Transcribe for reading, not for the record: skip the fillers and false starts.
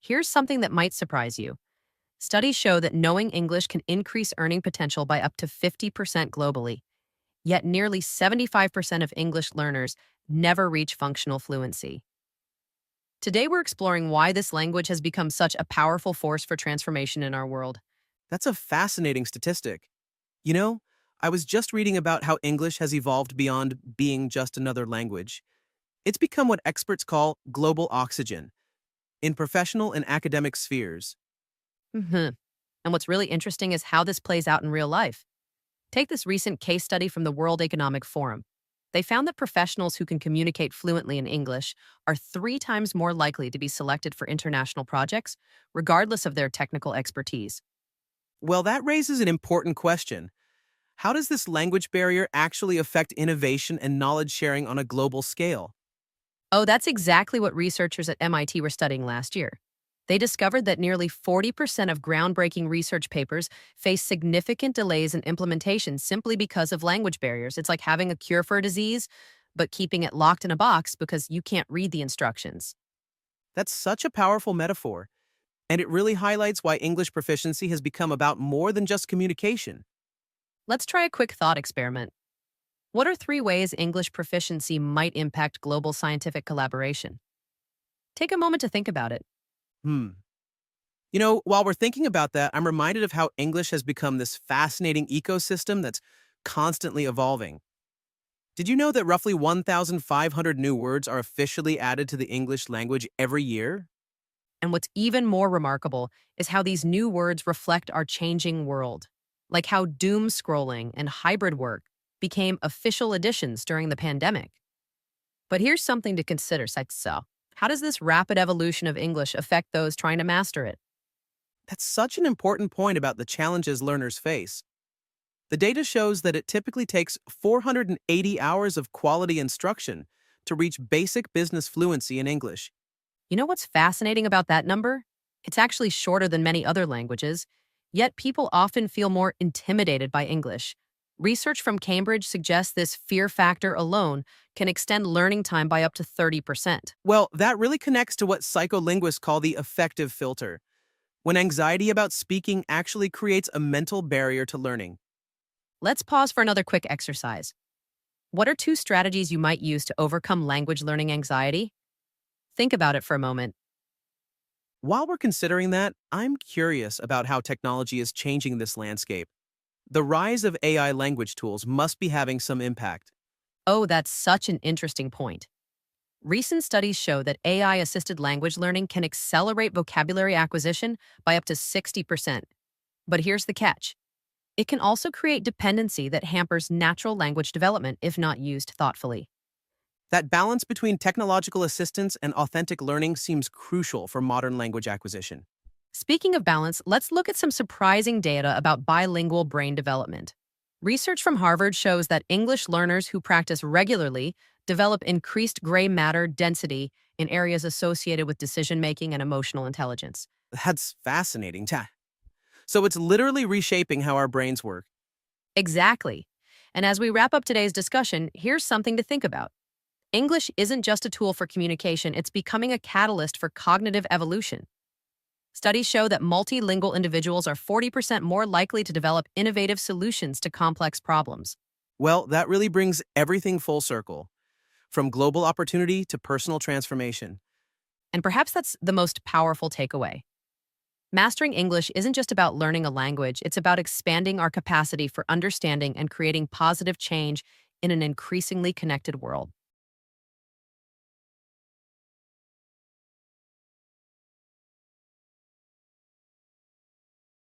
Here's something that might surprise you. Studies show that knowing English can increase earning potential by up to 50% globally, yet nearly 75% of English learners never reach functional fluency. Today, we're exploring why this language has become such a powerful force for transformation in our world. That's a fascinating statistic. You know, I was just reading about how English has evolved beyond being just another language. It's become what experts call global oxygen in professional and academic spheres. hmm And what's really interesting is how this plays out in real life. Take this recent case study from the World Economic Forum. They found that professionals who can communicate fluently in English are 3 times more likely to be selected for international projects, regardless of their technical expertise. Well, that raises an important question. How does this language barrier actually affect innovation and knowledge sharing on a global scale? Oh, that's exactly what researchers at MIT were studying last year. They discovered that nearly 40% of groundbreaking research papers face significant delays in implementation simply because of language barriers. It's like having a cure for a disease, but keeping it locked in a box because you can't read the instructions. That's such a powerful metaphor, and it really highlights why English proficiency has become about more than just communication. Let's try a quick thought experiment. What are 3 ways English proficiency might impact global scientific collaboration? Take a moment to think about it. Hmm. While we're thinking about that, I'm reminded of how English has become this fascinating ecosystem that's constantly evolving. Did you know that roughly 1,500 new words are officially added to the English language every year? And what's even more remarkable is how these new words reflect our changing world, like how doom scrolling and hybrid work became official additions during the pandemic. But here's something to consider, so. How does this rapid evolution of English affect those trying to master it? That's such an important point about the challenges learners face. The data shows that it typically takes 480 hours of quality instruction to reach basic business fluency in English. You know what's fascinating about that number? It's actually shorter than many other languages, yet people often feel more intimidated by English. Research from Cambridge suggests this fear factor alone can extend learning time by up to 30%. Well, that really connects to what psycholinguists call the affective filter, when anxiety about speaking actually creates a mental barrier to learning. Let's pause for another quick exercise. What are 2 strategies you might use to overcome language learning anxiety? Think about it for a moment. While we're considering that, I'm curious about how technology is changing this landscape. The rise of AI language tools must be having some impact. Oh, that's such an interesting point. Recent studies show that AI assisted language learning can accelerate vocabulary acquisition by up to 60%. But here's the catch: it can also create dependency that hampers natural language development if not used thoughtfully. That balance between technological assistance and authentic learning seems crucial for modern language acquisition. Speaking of balance, let's look at some surprising data about bilingual brain development. Research from Harvard shows that English learners who practice regularly develop increased gray matter density in areas associated with decision making and emotional intelligence. That's fascinating. So it's literally reshaping how our brains work. Exactly. And as we wrap up today's discussion, here's something to think about. English isn't just a tool for communication, it's becoming a catalyst for cognitive evolution. Studies show that multilingual individuals are 40% more likely to develop innovative solutions to complex problems. Well, that really brings everything full circle, from global opportunity to personal transformation. And perhaps that's the most powerful takeaway. Mastering English isn't just about learning a language, it's about expanding our capacity for understanding and creating positive change in an increasingly connected world.